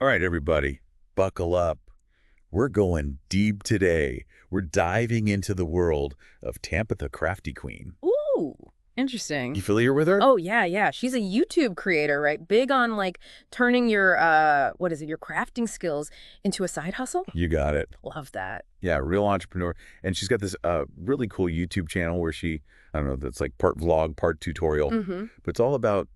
All right, everybody, buckle up. We're going deep today. We're diving into the world of Tampa the Crafty Queen. Ooh, You interesting. familiar with her? Oh, yeah, yeah. She's a YouTube creator, right? Big on like turning your what is it, your crafting skills into a side hustle. You got it. Love that. Yeah, real entrepreneur. And she's got this really cool YouTube channel where she, I don't know, that's like part vlog, part tutorial. Mm-hmm. But it's all about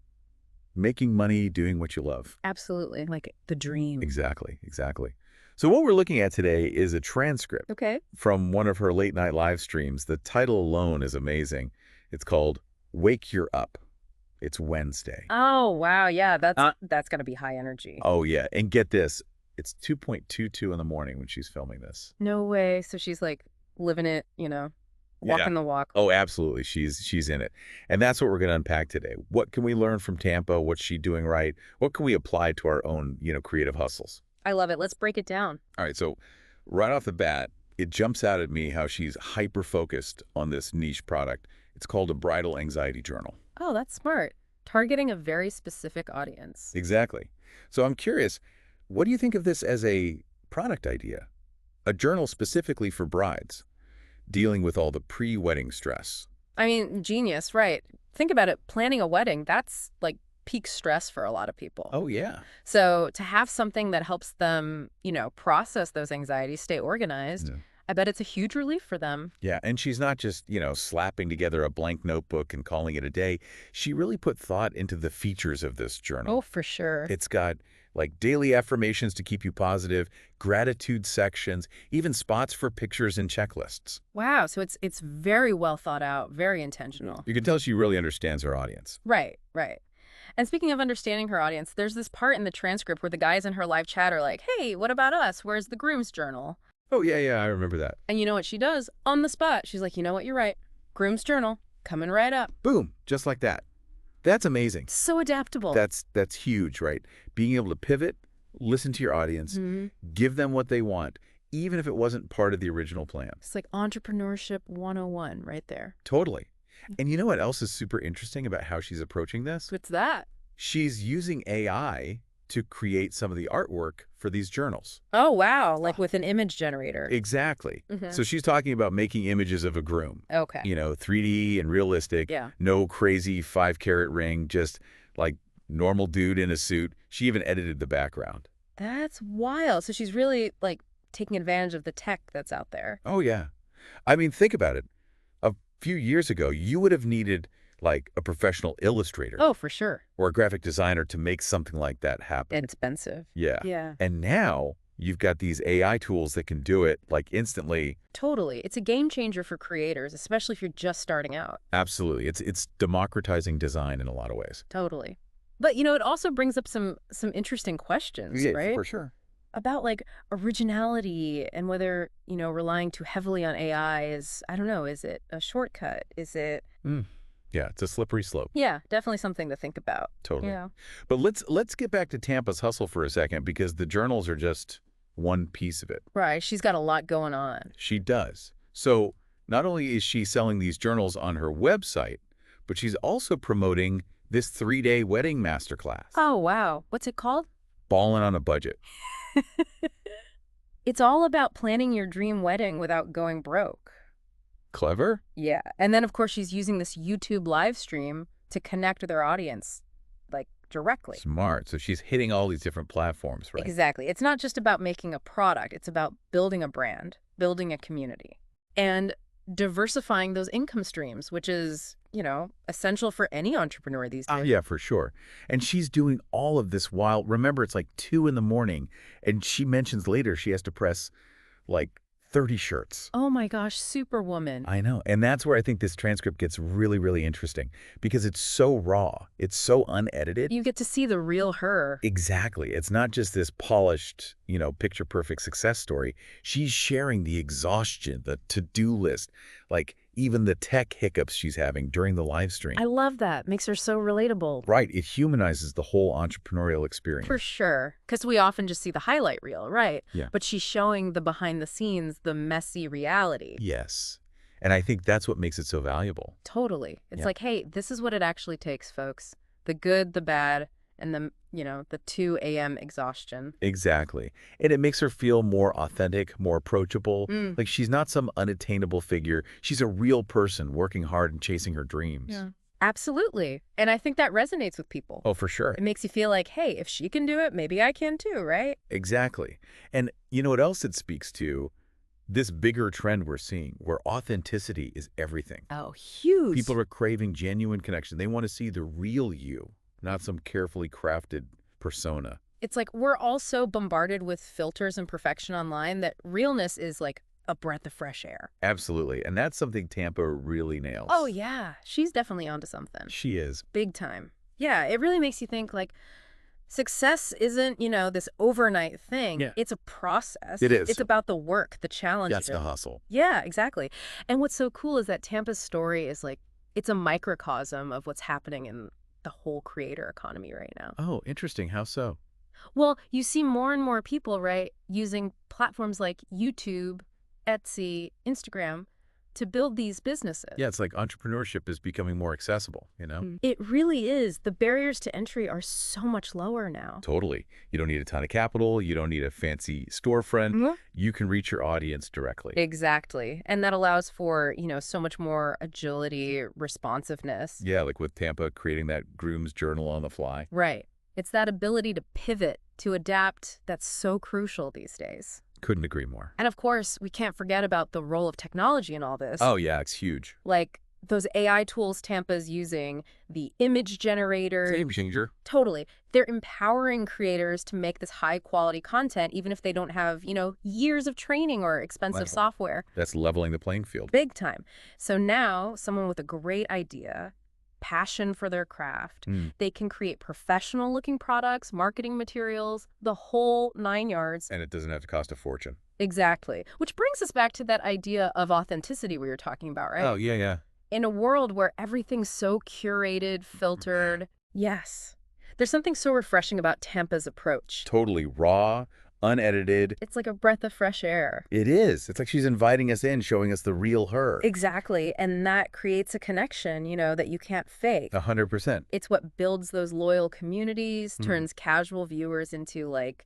making money doing what you love. Absolutely. Like the dream. Exactly, exactly. So what we're looking at today is a transcript Okay. from one of her late night live streams. The title alone is amazing. It's called Wake Your Up. It's Wednesday. Oh, wow. Yeah, that's gonna be high energy. Oh, yeah. And get this. It's 2:22 in the morning when she's filming this. No way. So she's like living it, walking the walk. Oh, absolutely. She's in it. And that's what we're going to unpack today. What can we learn from Tampa? What's she doing right? What can we apply to our own, creative hustles? I love it. Let's break it down. All right. So right off the bat, it jumps out at me how she's hyper-focused on this niche product. It's called a bridal anxiety journal. Oh, that's smart. Targeting a very specific audience. Exactly. So I'm curious, what do you think of this as a product idea? A journal specifically for brides, dealing with all the pre-wedding stress. I mean, genius, right? Think about it. Planning a wedding, that's like peak stress for a lot of people. Oh, yeah. So to have something that helps them, process those anxieties, stay organized, Yeah. I bet it's a huge relief for them. Yeah, and she's not just, slapping together a blank notebook and calling it a day. She really put thought into the features of this journal. Oh, for sure. It's got, like, daily affirmations to keep you positive, gratitude sections, even spots for pictures and checklists. Wow. So it's very well thought out, very intentional. You can tell she really understands her audience. Right, right. And speaking of understanding her audience, there's this part in the transcript where the guys in her live chat are like, hey, what about us? Where's the groom's journal? Oh, yeah, I remember that. And you know what she does? On the spot, she's like, you know what? You're right. Groom's journal, coming right up. Boom, just like that. That's amazing. So adaptable. That's huge, right? Being able to pivot, listen to your audience, give them what they want, even if it wasn't part of the original plan. It's like entrepreneurship 101 right there. Totally. And you know what else is super interesting about how she's approaching this? What's that? She's using AI to create some of the artwork for these journals. Oh, wow. Like with an image generator. Exactly. So she's talking about making images of a groom. Okay. 3D and realistic. Yeah. No crazy 5-carat ring, just like normal dude in a suit. She even edited the background. That's wild. So she's really like taking advantage of the tech that's out there. Oh, yeah. I mean, think about it. A few years ago, you would have needed like a professional illustrator. Oh, for sure. Or a graphic designer to make something like that happen. Expensive. Yeah. Yeah. And now you've got these AI tools that can do it like instantly. Totally. It's a game changer for creators, especially if you're just starting out. Absolutely. It's democratizing design in a lot of ways. Totally. But, it also brings up some interesting questions, right? For sure. About like originality and whether, relying too heavily on AI is, I don't know, is it a shortcut? Is it... Yeah, it's a slippery slope. Yeah, definitely something to think about. Totally. Yeah. But let's get back to Tampa's hustle for a second, because the journals are just one piece of it. Right. She's got a lot going on. She does. So not only is she selling these journals on her website, but she's also promoting this 3-day wedding masterclass. Oh, wow. What's it called? Ballin' on a budget. It's all about planning your dream wedding without going broke. Clever? Yeah. And then, of course, she's using this YouTube live stream to connect with her audience, like, directly. Smart. So she's hitting all these different platforms, right? Exactly. It's not just about making a product. It's about building a brand, building a community, and diversifying those income streams, which is, essential for any entrepreneur these days. Yeah, for sure. And she's doing all of this while, remember, it's like 2 in the morning, and she mentions later she has to press like 30 shirts. Oh my gosh, superwoman. I know. And that's where I think this transcript gets really, really interesting, because it's so raw. It's so unedited. You get to see the real her. Exactly. It's not just this polished, picture-perfect success story. She's sharing the exhaustion, the to-do list, like even the tech hiccups she's having during the live stream. I love that. Makes her so relatable. Right. It humanizes the whole entrepreneurial experience. For sure. Because we often just see the highlight reel, right? Yeah. But she's showing the behind the scenes, the messy reality. Yes. And I think that's what makes it so valuable. Totally. It's Yeah. like, hey, this is what it actually takes, folks. The good, the bad, and the 2 a.m. exhaustion. Exactly. And it makes her feel more authentic, more approachable. Mm. Like she's not some unattainable figure. She's a real person working hard and chasing her dreams. Yeah. Absolutely. And I think that resonates with people. Oh, for sure. It makes you feel like, hey, if she can do it, maybe I can too, right? Exactly. And you know what else it speaks to? This bigger trend we're seeing where authenticity is everything. Oh, huge. People are craving genuine connection. They want to see the real you, not some carefully crafted persona. It's like we're all so bombarded with filters and perfection online that realness is like a breath of fresh air. Absolutely. And that's something Tampa really nails. Oh, yeah. She's definitely onto something. She is. Big time. Yeah, it really makes you think like success isn't, this overnight thing. Yeah. It's a process. It is. It's about the work, the challenge. That's the hustle. Yeah, exactly. And what's so cool is that Tampa's story is like, it's a microcosm of what's happening in the whole creator economy right now. Oh, interesting. How so? Well, you see more and more people, right, using platforms like YouTube, Etsy, Instagram to build these businesses. Yeah, it's like entrepreneurship is becoming more accessible, It really is. The barriers to entry are so much lower now. Totally. You don't need a ton of capital. You don't need a fancy storefront. Mhm. You can reach your audience directly. Exactly. And that allows for, so much more agility, responsiveness. Yeah, like with Tampa creating that Groom's journal on the fly. Right. It's that ability to pivot, to adapt that's so crucial these days. Couldn't agree more. And of course, we can't forget about the role of technology in all this. Oh, yeah, it's huge. Like those AI tools Tampa's using, the image generator. Game changer. Totally. They're empowering creators to make this high quality content, even if they don't have, years of training or expensive Wow. software. That's leveling the playing field. Big time. So now someone with a great idea, passion for their craft, they can create professional looking products, marketing materials, the whole 9 yards. And it doesn't have to cost a fortune. Exactly. Which brings us back to that idea of authenticity we were talking about, right? Oh, yeah, yeah. In a world where everything's so curated, filtered, yes. There's something so refreshing about Tampa's approach. Totally raw, unedited. It's like a breath of fresh air. It is. It's like she's inviting us in, showing us the real her. Exactly. And that creates a connection, that you can't fake. 100%. It's what builds those loyal communities, turns casual viewers into like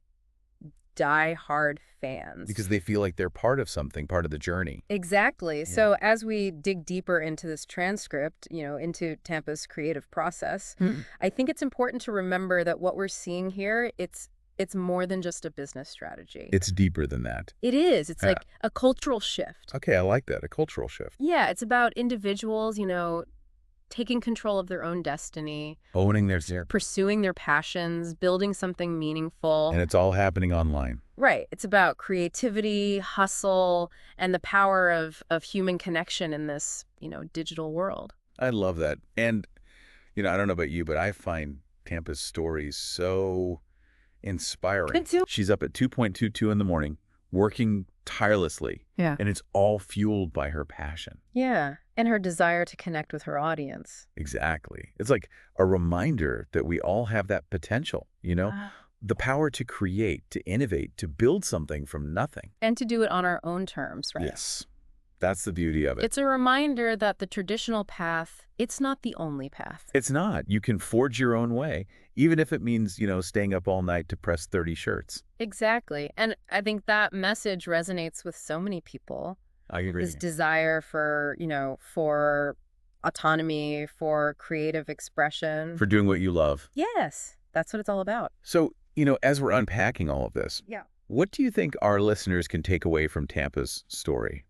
die-hard fans. Because they feel like they're part of something, part of the journey. Exactly. Yeah. So as we dig deeper into this transcript, into Tampa's creative process, I think it's important to remember that what we're seeing here, it's more than just a business strategy. It's deeper than that. It is. It's Yeah. like a cultural shift. Okay, I like that. A cultural shift. Yeah, it's about individuals, taking control of their own destiny, Owning their... pursuing their passions, building something meaningful. And it's all happening online. Right. It's about creativity, hustle, and the power of human connection in this, digital world. I love that. And, I don't know about you, but I find Tampa's stories so inspiring. Me too. She's up at 2:22 in the morning, working tirelessly. Yeah. And it's all fueled by her passion. Yeah. And her desire to connect with her audience. Exactly. It's like a reminder that we all have that potential, Wow. the power to create, to innovate, to build something from nothing. And to do it on our own terms, right? Yes. That's the beauty of it. It's a reminder that the traditional path, it's not the only path. It's not. You can forge your own way, even if it means, staying up all night to press 30 shirts. Exactly. And I think that message resonates with so many people. I agree. This desire for, for autonomy, for creative expression. For doing what you love. Yes, that's what it's all about. So, as we're unpacking all of this, Yeah. what do you think our listeners can take away from Tampa's story?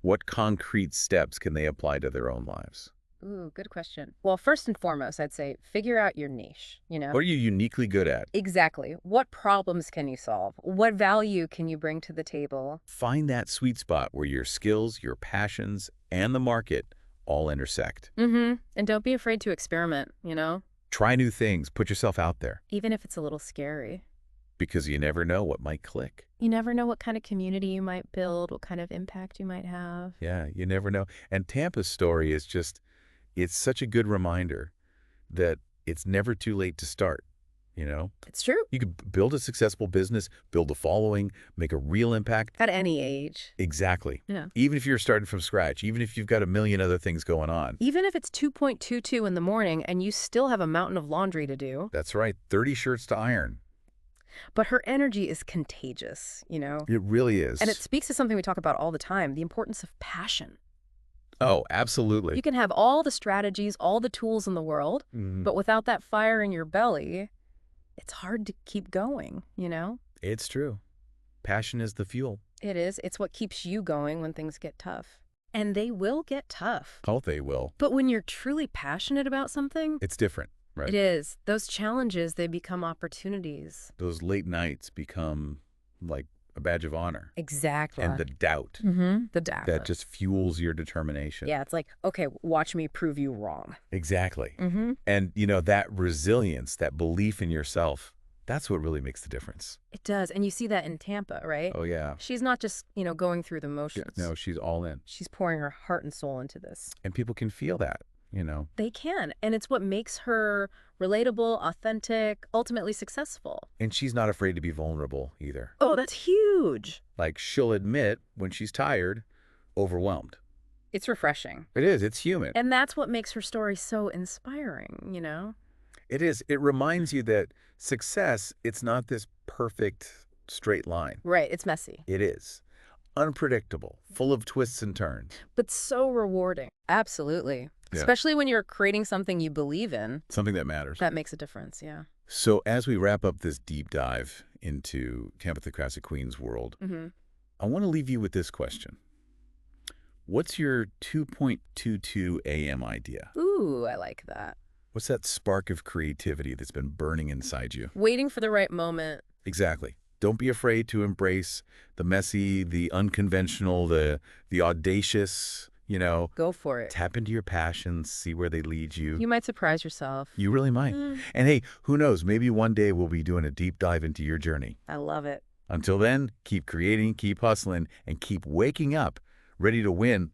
What concrete steps can they apply to their own lives? Ooh, good question. Well, first and foremost, I'd say figure out your niche, What are you uniquely good at? Exactly. What problems can you solve? What value can you bring to the table? Find that sweet spot where your skills, your passions, and the market all intersect. And don't be afraid to experiment, Try new things. Put yourself out there. even if it's a little scary. Because you never know what might click. You never know what kind of community you might build, what kind of impact you might have. Yeah, you never know. And Tampa's story is just, it's such a good reminder that it's never too late to start. you know? It's true. You could build a successful business, build a following, make a real impact. At any age. Exactly. Yeah. Even if you're starting from scratch, even if you've got a million other things going on. Even if it's 2:22 in the morning and you still have a mountain of laundry to do. That's right. 30 shirts to iron. But her energy is contagious, you know? It really is. And it speaks to something we talk about all the time, the importance of passion. Oh, absolutely. You can have all the strategies, all the tools in the world, Mhm. but without that fire in your belly, it's hard to keep going, you know? It's true. Passion is the fuel. It is. It's what keeps you going when things get tough. And they will get tough. Oh, they will. But when you're truly passionate about something, It's different, right? it is. Those challenges, they become opportunities. Those late nights become like a badge of honor. Exactly. And the doubt The doubt. that just fuels your determination. Yeah, it's like, okay, watch me prove you wrong. Exactly. Mm-hmm. And, that resilience, that belief in yourself, that's what really makes the difference. It does. And you see that in Tampa, right? Oh, yeah. She's not just, going through the motions. No, she's all in. She's pouring her heart and soul into this. And people can feel that, They can. And it's what makes her relatable, authentic, ultimately successful. And she's not afraid to be vulnerable either. Oh, that's huge. Like, she'll admit when she's tired, overwhelmed. It's refreshing. It is. It's human. And that's what makes her story so inspiring, It is. It reminds you that success, it's not this perfect straight line. Right. It's messy. It is. Unpredictable, full of twists and turns. But so rewarding. Absolutely. Yeah. Especially when you're creating something you believe in. Something that matters. That makes a difference, yeah. So as we wrap up this deep dive into Tampa the Crafty Queen's world, I want to leave you with this question. What's your 2.22 a.m. idea? Ooh, I like that. What's that spark of creativity that's been burning inside you? Waiting for the right moment. Exactly. Don't be afraid to embrace the messy, the unconventional, the audacious, Go for it. Tap into your passions, see where they lead you. You might surprise yourself. You really might. And hey, who knows? Maybe one day we'll be doing a deep dive into your journey. I love it. Until then, keep creating, keep hustling, and keep waking up, ready to win